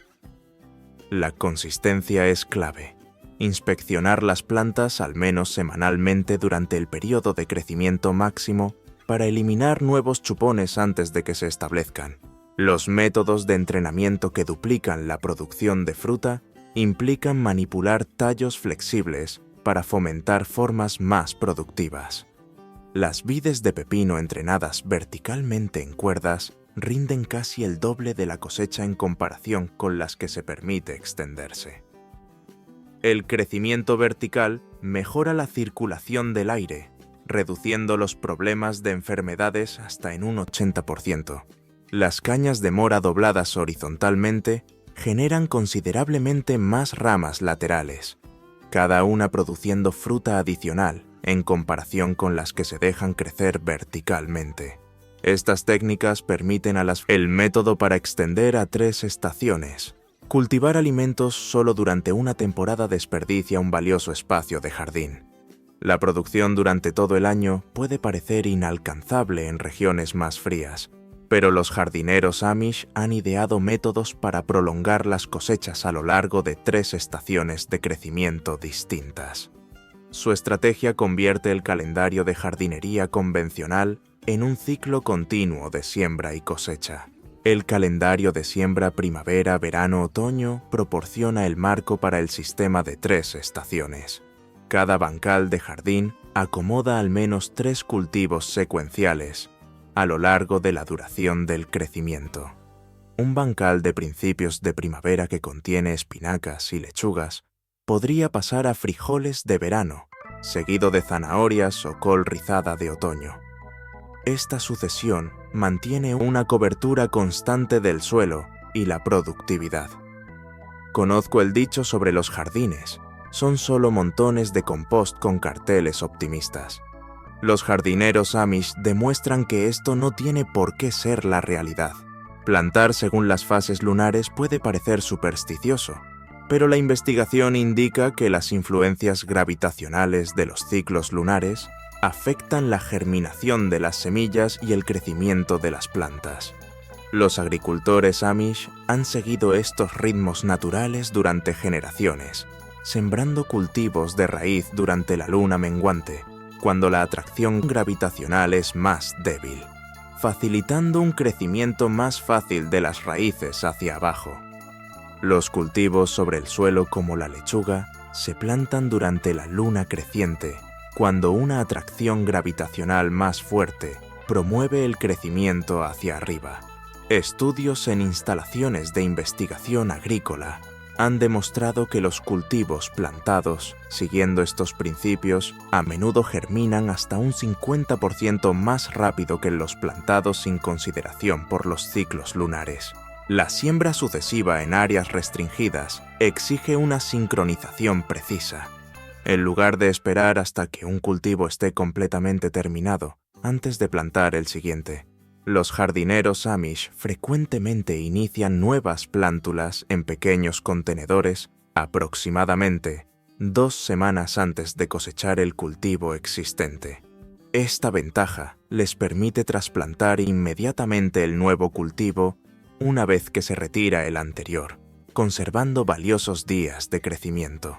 La consistencia es clave. Inspeccionar las plantas al menos semanalmente durante el periodo de crecimiento máximo para eliminar nuevos chupones antes de que se establezcan. Los métodos de entrenamiento que duplican la producción de fruta implican manipular tallos flexibles para fomentar formas más productivas. Las vides de pepino entrenadas verticalmente en cuerdas rinden casi el doble de la cosecha en comparación con las que se permite extenderse. El crecimiento vertical mejora la circulación del aire, reduciendo los problemas de enfermedades hasta en un 80%. Las cañas de mora dobladas horizontalmente generan considerablemente más ramas laterales, cada una produciendo fruta adicional en comparación con las que se dejan crecer verticalmente. Estas técnicas permiten el método para extender a 3 estaciones. Cultivar alimentos solo durante una temporada desperdicia un valioso espacio de jardín. La producción durante todo el año puede parecer inalcanzable en regiones más frías, pero los jardineros Amish han ideado métodos para prolongar las cosechas a lo largo de 3 estaciones de crecimiento distintas. Su estrategia convierte el calendario de jardinería convencional en un ciclo continuo de siembra y cosecha. El calendario de siembra primavera, verano, otoño proporciona el marco para el sistema de 3 estaciones. Cada bancal de jardín acomoda al menos 3 cultivos secuenciales a lo largo de la duración del crecimiento. Un bancal de principios de primavera que contiene espinacas y lechugas podría pasar a frijoles de verano, seguido de zanahorias o col rizada de otoño. Esta sucesión mantiene una cobertura constante del suelo y la productividad. Conozco el dicho sobre los jardines: son solo montones de compost con carteles optimistas. Los jardineros Amish demuestran que esto no tiene por qué ser la realidad. Plantar según las fases lunares puede parecer supersticioso, pero la investigación indica que las influencias gravitacionales de los ciclos lunares afectan la germinación de las semillas y el crecimiento de las plantas. Los agricultores Amish han seguido estos ritmos naturales durante generaciones, sembrando cultivos de raíz durante la luna menguante, cuando la atracción gravitacional es más débil, facilitando un crecimiento más fácil de las raíces hacia abajo. Los cultivos sobre el suelo como la lechuga se plantan durante la luna creciente, cuando una atracción gravitacional más fuerte promueve el crecimiento hacia arriba. Estudios en instalaciones de investigación agrícola han demostrado que los cultivos plantados, siguiendo estos principios, a menudo germinan hasta un 50% más rápido que los plantados sin consideración por los ciclos lunares. La siembra sucesiva en áreas restringidas exige una sincronización precisa. En lugar de esperar hasta que un cultivo esté completamente terminado antes de plantar el siguiente, los jardineros Amish frecuentemente inician nuevas plántulas en pequeños contenedores aproximadamente 2 semanas antes de cosechar el cultivo existente. Esta ventaja les permite trasplantar inmediatamente el nuevo cultivo una vez que se retira el anterior, conservando valiosos días de crecimiento.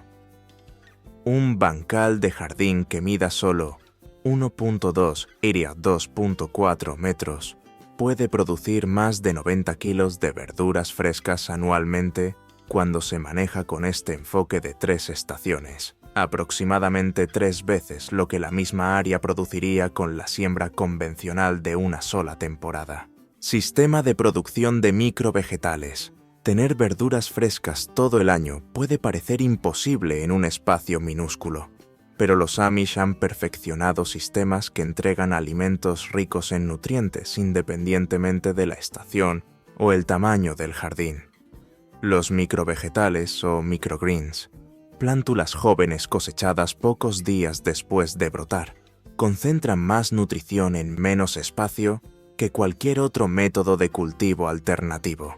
Un bancal de jardín que mida solo 1.2 y 2.4 metros puede producir más de 90 kilos de verduras frescas anualmente cuando se maneja con este enfoque de 3 estaciones, aproximadamente 3 veces lo que la misma área produciría con la siembra convencional de una sola temporada. Sistema de producción de microvegetales. Tener verduras frescas todo el año puede parecer imposible en un espacio minúsculo, pero los Amish han perfeccionado sistemas que entregan alimentos ricos en nutrientes independientemente de la estación o el tamaño del jardín. Los microvegetales o microgreens, plántulas jóvenes cosechadas pocos días después de brotar, concentran más nutrición en menos espacio que cualquier otro método de cultivo alternativo.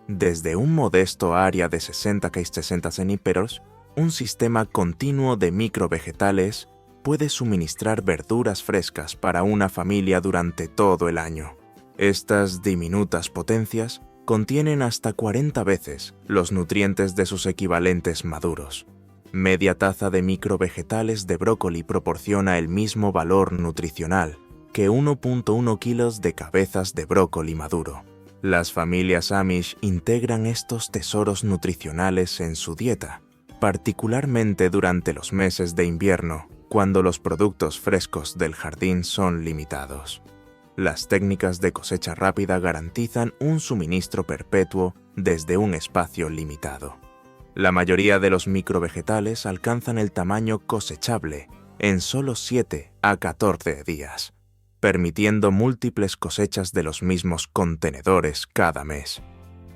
Desde un modesto área de 60 centímetros, un sistema continuo de microvegetales puede suministrar verduras frescas para una familia durante todo el año. Estas diminutas potencias contienen hasta 40 veces los nutrientes de sus equivalentes maduros. Media taza de microvegetales de brócoli proporciona el mismo valor nutricional que 1.1 kilos de cabezas de brócoli maduro. Las familias Amish integran estos tesoros nutricionales en su dieta, particularmente durante los meses de invierno, cuando los productos frescos del jardín son limitados. Las técnicas de cosecha rápida garantizan un suministro perpetuo desde un espacio limitado. La mayoría de los microvegetales alcanzan el tamaño cosechable en solo 7 a 14 días, permitiendo múltiples cosechas de los mismos contenedores cada mes.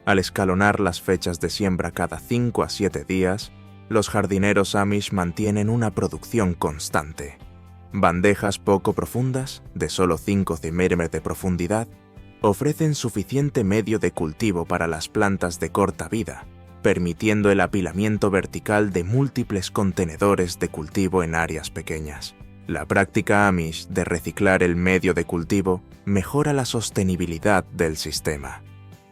Al escalonar las fechas de siembra cada 5 a 7 días, los jardineros Amish mantienen una producción constante. Bandejas poco profundas, de solo 5 centímetros de profundidad, ofrecen suficiente medio de cultivo para las plantas de corta vida, permitiendo el apilamiento vertical de múltiples contenedores de cultivo en áreas pequeñas. La práctica Amish de reciclar el medio de cultivo mejora la sostenibilidad del sistema.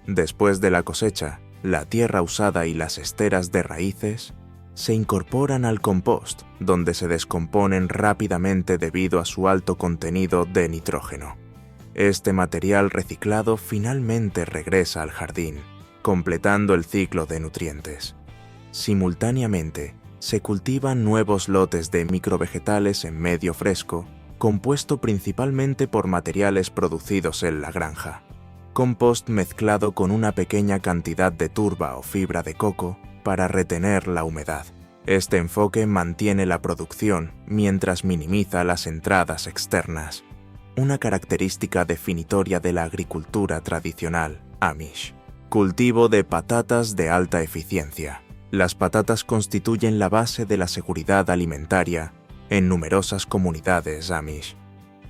Después de la cosecha, la tierra usada y las esteras de raíces se incorporan al compost, donde se descomponen rápidamente debido a su alto contenido de nitrógeno. Este material reciclado finalmente regresa al jardín, completando el ciclo de nutrientes. Simultáneamente, se cultivan nuevos lotes de microvegetales en medio fresco, compuesto principalmente por materiales producidos en la granja. Compost mezclado con una pequeña cantidad de turba o fibra de coco para retener la humedad. Este enfoque mantiene la producción mientras minimiza las entradas externas, una característica definitoria de la agricultura tradicional Amish. Cultivo de patatas de alta eficiencia. Las patatas constituyen la base de la seguridad alimentaria en numerosas comunidades Amish.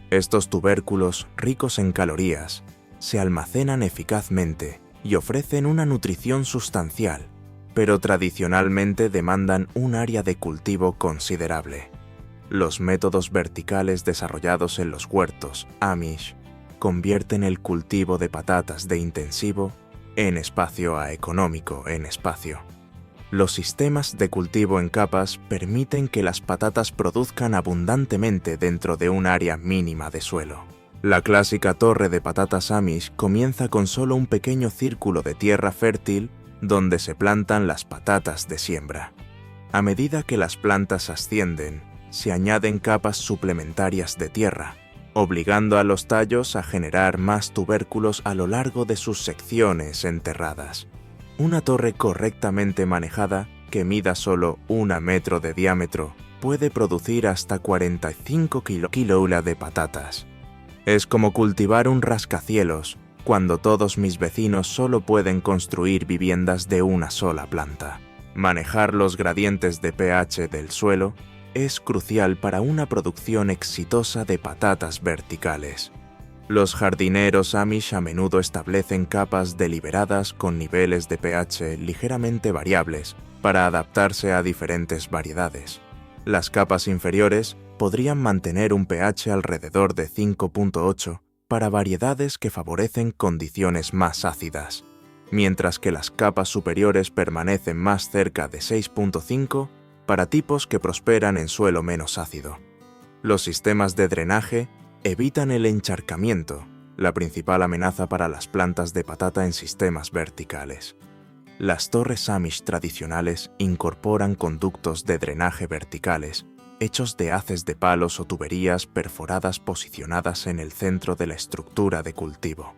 Estos tubérculos, ricos en calorías, se almacenan eficazmente y ofrecen una nutrición sustancial, pero tradicionalmente demandan un área de cultivo considerable. Los métodos verticales desarrollados en los huertos Amish convierten el cultivo de patatas de intensivo en espacio a económico en espacio. Los sistemas de cultivo en capas permiten que las patatas produzcan abundantemente dentro de un área mínima de suelo. La clásica torre de patatas Amish comienza con solo un pequeño círculo de tierra fértil donde se plantan las patatas de siembra. A medida que las plantas ascienden, se añaden capas suplementarias de tierra, obligando a los tallos a generar más tubérculos a lo largo de sus secciones enterradas. Una torre correctamente manejada, que mida solo 1 metro de diámetro, puede producir hasta 45 kilógramos de patatas. Es como cultivar un rascacielos, cuando todos mis vecinos solo pueden construir viviendas de una sola planta. Manejar los gradientes de pH del suelo es crucial para una producción exitosa de patatas verticales. Los jardineros Amish a menudo establecen capas deliberadas con niveles de pH ligeramente variables para adaptarse a diferentes variedades. Las capas inferiores podrían mantener un pH alrededor de 5.8 para variedades que favorecen condiciones más ácidas, mientras que las capas superiores permanecen más cerca de 6.5 para tipos que prosperan en suelo menos ácido. Los sistemas de drenaje evitan el encharcamiento, la principal amenaza para las plantas de patata en sistemas verticales. Las torres Amish tradicionales incorporan conductos de drenaje verticales, hechos de haces de palos o tuberías perforadas posicionadas en el centro de la estructura de cultivo.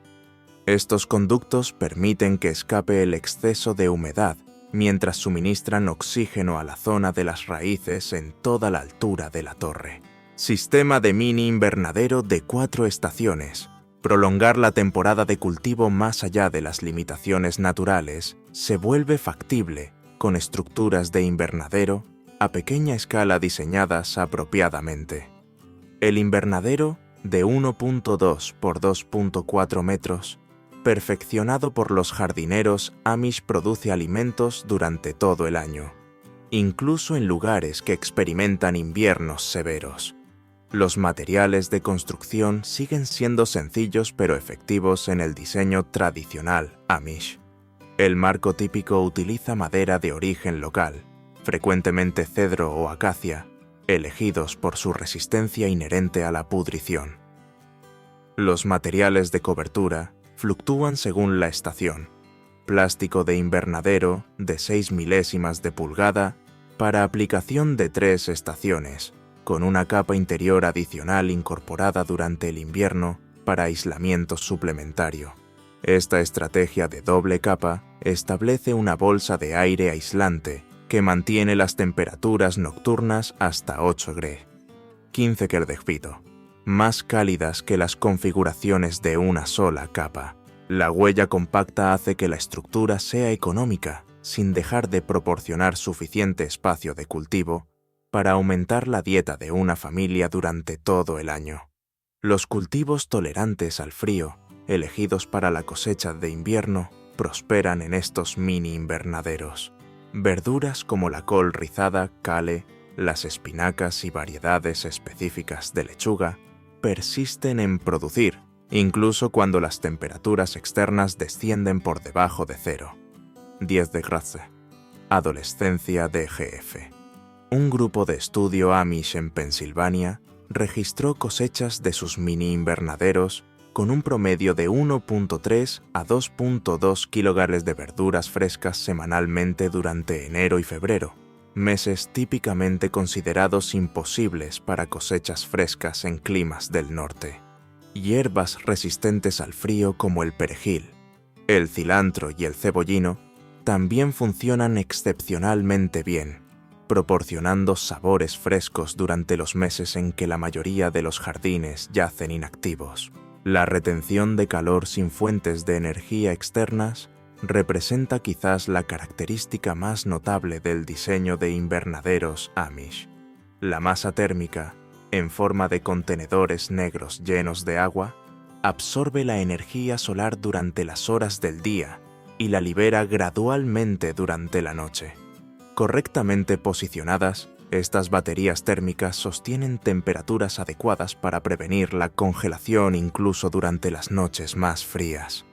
Estos conductos permiten que escape el exceso de humedad mientras suministran oxígeno a la zona de las raíces en toda la altura de la torre. Sistema de mini invernadero de 4 estaciones. Prolongar la temporada de cultivo más allá de las limitaciones naturales se vuelve factible con estructuras de invernadero a pequeña escala diseñadas apropiadamente. El invernadero de 1.2 por 2.4 metros, perfeccionado por los jardineros Amish, produce alimentos durante todo el año, incluso en lugares que experimentan inviernos severos. Los materiales de construcción siguen siendo sencillos pero efectivos en el diseño tradicional Amish. El marco típico utiliza madera de origen local, frecuentemente cedro o acacia, elegidos por su resistencia inherente a la pudrición. Los materiales de cobertura fluctúan según la estación. Plástico de invernadero de 6 milésimas de pulgada para aplicación de 3 estaciones, con una capa interior adicional incorporada durante el invierno para aislamiento suplementario. Esta estrategia de doble capa establece una bolsa de aire aislante que mantiene las temperaturas nocturnas hasta 8 Grad, 15 Kelvin, más cálidas que las configuraciones de una sola capa. La huella compacta hace que la estructura sea económica, sin dejar de proporcionar suficiente espacio de cultivo para aumentar la dieta de una familia durante todo el año. Los cultivos tolerantes al frío, elegidos para la cosecha de invierno, prosperan en estos mini invernaderos. Verduras como la col rizada, kale, las espinacas y variedades específicas de lechuga persisten en producir, incluso cuando las temperaturas externas descienden por debajo de 0. 10 de Grace. Adolescencia DGF. Un grupo de estudio Amish en Pensilvania registró cosechas de sus mini invernaderos con un promedio de 1.3 a 2.2 kilogramos de verduras frescas semanalmente durante enero y febrero, meses típicamente considerados imposibles para cosechas frescas en climas del norte. Hierbas resistentes al frío como el perejil, el cilantro y el cebollino también funcionan excepcionalmente bien, proporcionando sabores frescos durante los meses en que la mayoría de los jardines yacen inactivos. La retención de calor sin fuentes de energía externas representa quizás la característica más notable del diseño de invernaderos Amish. La masa térmica, en forma de contenedores negros llenos de agua, absorbe la energía solar durante las horas del día y la libera gradualmente durante la noche. Correctamente posicionadas, estas baterías térmicas sostienen temperaturas adecuadas para prevenir la congelación incluso durante las noches más frías.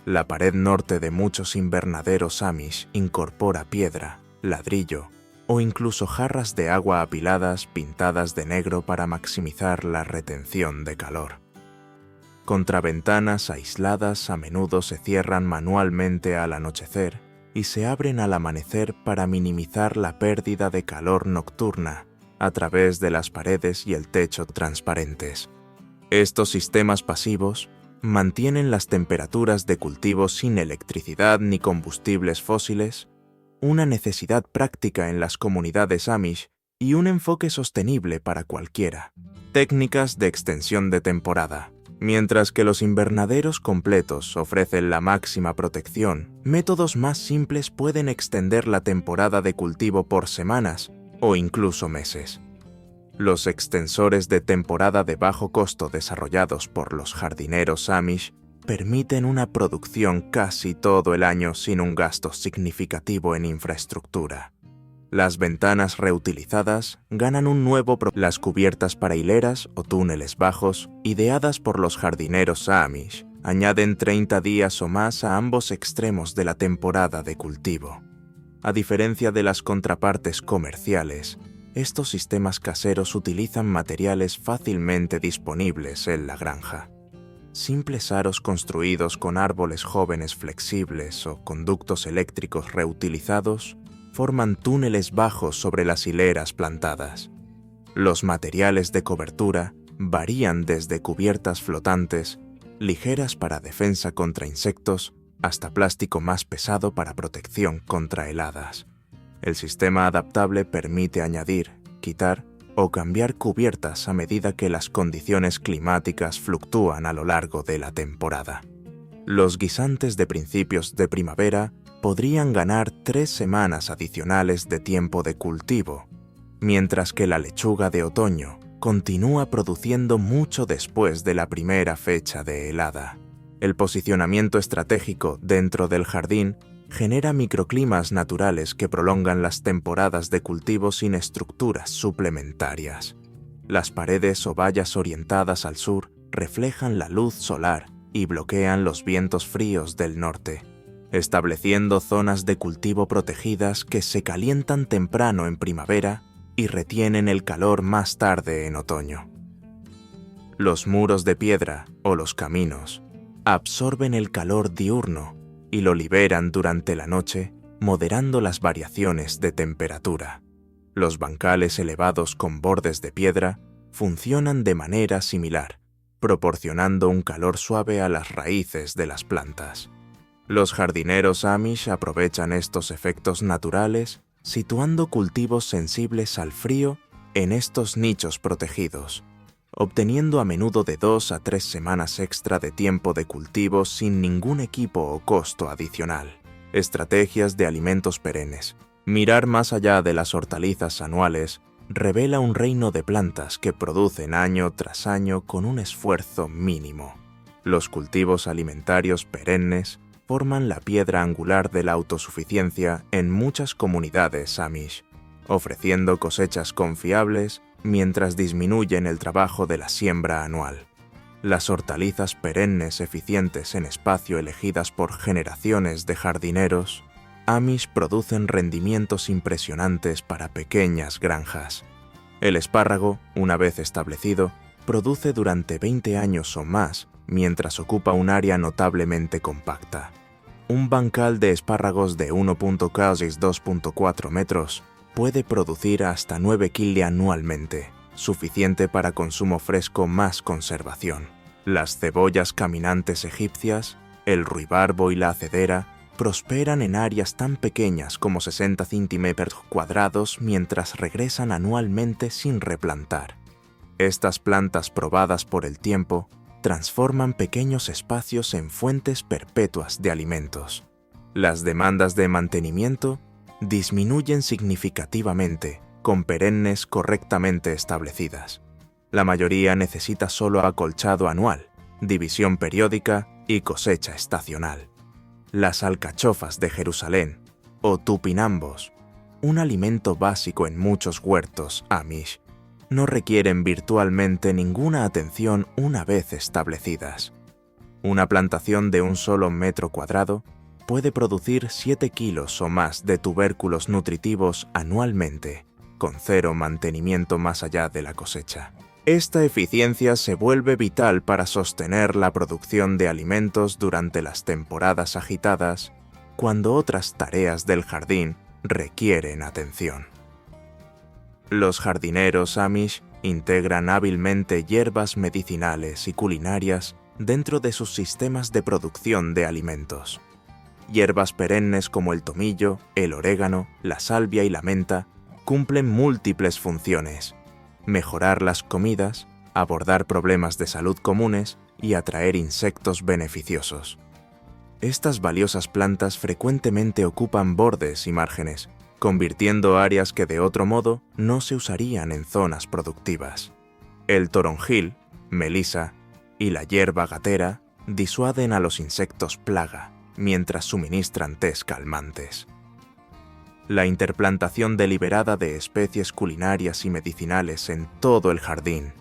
La pared norte de muchos invernaderos Amish incorpora piedra, ladrillo o incluso jarras de agua apiladas pintadas de negro para maximizar la retención de calor. Contraventanas aisladas a menudo se cierran manualmente al anochecer y se abren al amanecer para minimizar la pérdida de calor nocturna a través de las paredes y el techo transparentes. Estos sistemas pasivos mantienen las temperaturas de cultivo sin electricidad ni combustibles fósiles, una necesidad práctica en las comunidades Amish y un enfoque sostenible para cualquiera. Técnicas de extensión de temporada. Mientras que los invernaderos completos ofrecen la máxima protección, métodos más simples pueden extender la temporada de cultivo por semanas o incluso meses. Los extensores de temporada de bajo costo desarrollados por los jardineros Amish permiten una producción casi todo el año sin un gasto significativo en infraestructura. Las ventanas reutilizadas ganan un nuevo las cubiertas para hileras o túneles bajos, ideadas por los jardineros Amish, añaden 30 días o más a ambos extremos de la temporada de cultivo. A diferencia de las contrapartes comerciales, estos sistemas caseros utilizan materiales fácilmente disponibles en la granja. Simples aros construidos con árboles jóvenes flexibles o conductos eléctricos reutilizados forman túneles bajos sobre las hileras plantadas. Los materiales de cobertura varían desde cubiertas flotantes, ligeras para defensa contra insectos, hasta plástico más pesado para protección contra heladas. El sistema adaptable permite añadir, quitar o cambiar cubiertas a medida que las condiciones climáticas fluctúan a lo largo de la temporada. Los guisantes de principios de primavera podrían ganar 3 semanas adicionales de tiempo de cultivo, mientras que la lechuga de otoño continúa produciendo mucho después de la primera fecha de helada. El posicionamiento estratégico dentro del jardín genera microclimas naturales que prolongan las temporadas de cultivo sin estructuras suplementarias. Las paredes o vallas orientadas al sur reflejan la luz solar y bloquean los vientos fríos del norte, estableciendo zonas de cultivo protegidas que se calientan temprano en primavera y retienen el calor más tarde en otoño. Los muros de piedra o los caminos absorben el calor diurno y lo liberan durante la noche, moderando las variaciones de temperatura. Los bancales elevados con bordes de piedra funcionan de manera similar, proporcionando un calor suave a las raíces de las plantas. Los jardineros Amish aprovechan estos efectos naturales, situando cultivos sensibles al frío en estos nichos protegidos, obteniendo a menudo de 2 a 3 semanas extra de tiempo de cultivo sin ningún equipo o costo adicional. Estrategias de alimentos perennes. Mirar más allá de las hortalizas anuales revela un reino de plantas que producen año tras año con un esfuerzo mínimo. Los cultivos alimentarios perennes forman la piedra angular de la autosuficiencia en muchas comunidades Amish, ofreciendo cosechas confiables mientras disminuyen el trabajo de la siembra anual. Las hortalizas perennes eficientes en espacio elegidas por generaciones de jardineros Amish producen rendimientos impresionantes para pequeñas granjas. El espárrago, una vez establecido, produce durante 20 años o más mientras ocupa un área notablemente compacta. Un bancal de espárragos de 1.2.4 metros puede producir hasta 9 kg anualmente, suficiente para consumo fresco más conservación. Las cebollas caminantes egipcias, el ruibarbo y la acedera prosperan en áreas tan pequeñas como 60 centímetros cuadrados mientras regresan anualmente sin replantar. Estas plantas probadas por el tiempo transforman pequeños espacios en fuentes perpetuas de alimentos. Las demandas de mantenimiento disminuyen significativamente con perennes correctamente establecidas. La mayoría necesita solo acolchado anual, división periódica y cosecha estacional. Las alcachofas de Jerusalén o tupinambos, un alimento básico en muchos huertos Amish, no requieren virtualmente ninguna atención una vez establecidas. Una plantación de un solo metro cuadrado puede producir 7 kilos o más de tubérculos nutritivos anualmente, con 0 mantenimiento más allá de la cosecha. Esta eficiencia se vuelve vital para sostener la producción de alimentos durante las temporadas agitadas, cuando otras tareas del jardín requieren atención. Los jardineros Amish Integran hábilmente hierbas medicinales y culinarias dentro de sus sistemas de producción de alimentos. Hierbas perennes como el tomillo, el orégano, la salvia y la menta cumplen múltiples funciones: mejorar las comidas, abordar problemas de salud comunes y atraer insectos beneficiosos. Estas valiosas plantas frecuentemente ocupan bordes y márgenes, convirtiendo áreas que de otro modo no se usarían en zonas productivas. El toronjil, melisa y la hierba gatera disuaden a los insectos plaga, mientras suministran tés calmantes. La interplantación deliberada de especies culinarias y medicinales en todo el jardín,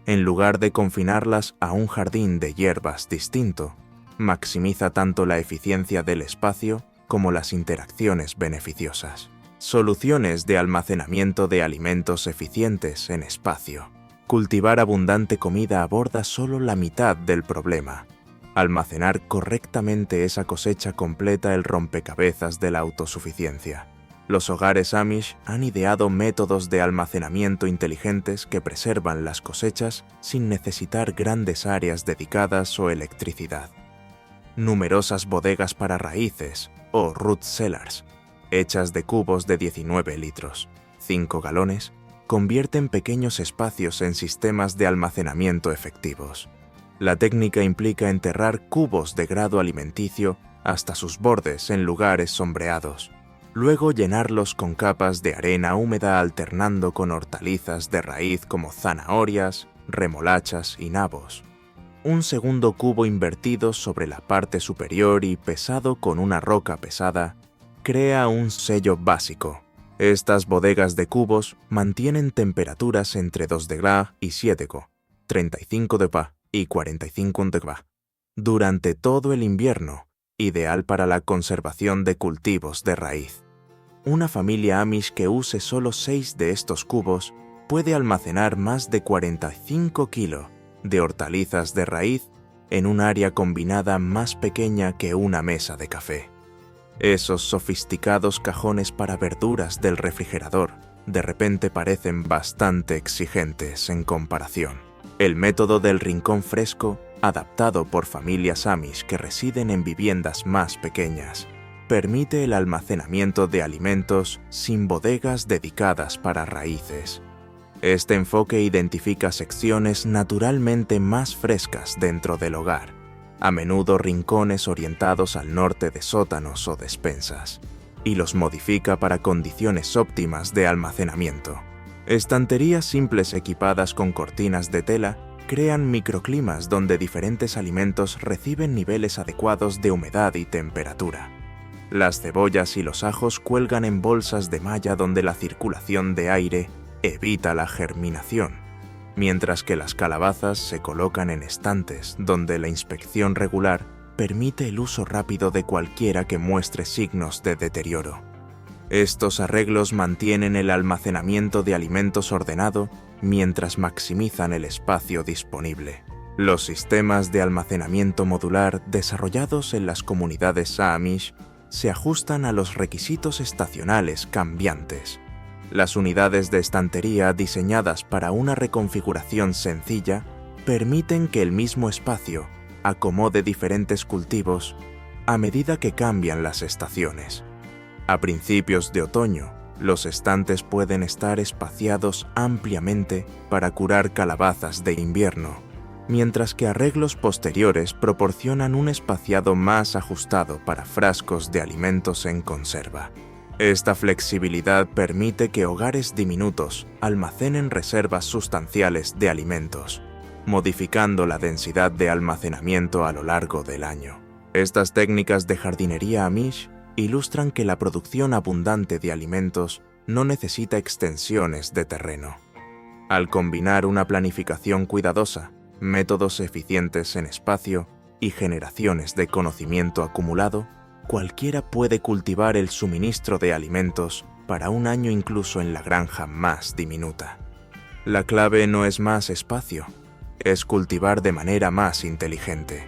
en lugar de confinarlas a un jardín de hierbas distinto, maximiza tanto la eficiencia del espacio como las interacciones beneficiosas. Soluciones de almacenamiento de alimentos eficientes en espacio. Cultivar abundante comida aborda solo la mitad del problema. Almacenar correctamente esa cosecha completa el rompecabezas de la autosuficiencia. Los hogares Amish han ideado métodos de almacenamiento inteligentes que preservan las cosechas sin necesitar grandes áreas dedicadas o electricidad. Numerosas bodegas para raíces, o root cellars, hechas de cubos de 19 litros, 5 galones, convierten pequeños espacios en sistemas de almacenamiento efectivos. La técnica implica enterrar cubos de grado alimenticio hasta sus bordes en lugares sombreados, luego llenarlos con capas de arena húmeda alternando con hortalizas de raíz como zanahorias, remolachas y nabos. Un segundo cubo invertido sobre la parte superior y pesado con una roca pesada crea un sello básico. Estas bodegas de cubos mantienen temperaturas entre 2 degrees y 7 degrees, 35 degrees y 45 degrees durante todo el invierno, ideal para la conservación de cultivos de raíz. Una familia Amish que use solo 6 de estos cubos puede almacenar más de 45 kilos de hortalizas de raíz en un área combinada más pequeña que una mesa de café. Esos sofisticados cajones para verduras del refrigerador de repente parecen bastante exigentes en comparación. El método del rincón fresco, adaptado por familias Amish que residen en viviendas más pequeñas, permite el almacenamiento de alimentos sin bodegas dedicadas para raíces. Este enfoque identifica secciones naturalmente más frescas dentro del hogar, a menudo rincones orientados al norte de sótanos o despensas, y los modifica para condiciones óptimas de almacenamiento. Estanterías simples equipadas con cortinas de tela crean microclimas donde diferentes alimentos reciben niveles adecuados de humedad y temperatura. Las cebollas y los ajos cuelgan en bolsas de malla donde la circulación de aire evita la germinación, mientras que las calabazas se colocan en estantes donde la inspección regular permite el uso rápido de cualquiera que muestre signos de deterioro. Estos arreglos mantienen el almacenamiento de alimentos ordenado mientras maximizan el espacio disponible. Los sistemas de almacenamiento modular desarrollados en las comunidades Amish se ajustan a los requisitos estacionales cambiantes. Las unidades de estantería diseñadas para una reconfiguración sencilla permiten que el mismo espacio acomode diferentes cultivos a medida que cambian las estaciones. A principios de otoño, los estantes pueden estar espaciados ampliamente para curar calabazas de invierno, mientras que arreglos posteriores proporcionan un espaciado más ajustado para frascos de alimentos en conserva. Esta flexibilidad permite que hogares diminutos almacenen reservas sustanciales de alimentos, modificando la densidad de almacenamiento a lo largo del año. Estas técnicas de jardinería Amish ilustran que la producción abundante de alimentos no necesita extensiones de terreno. Al combinar una planificación cuidadosa, métodos eficientes en espacio y generaciones de conocimiento acumulado, cualquiera puede cultivar el suministro de alimentos para un año incluso en la granja más diminuta. La clave no es más espacio, es cultivar de manera más inteligente.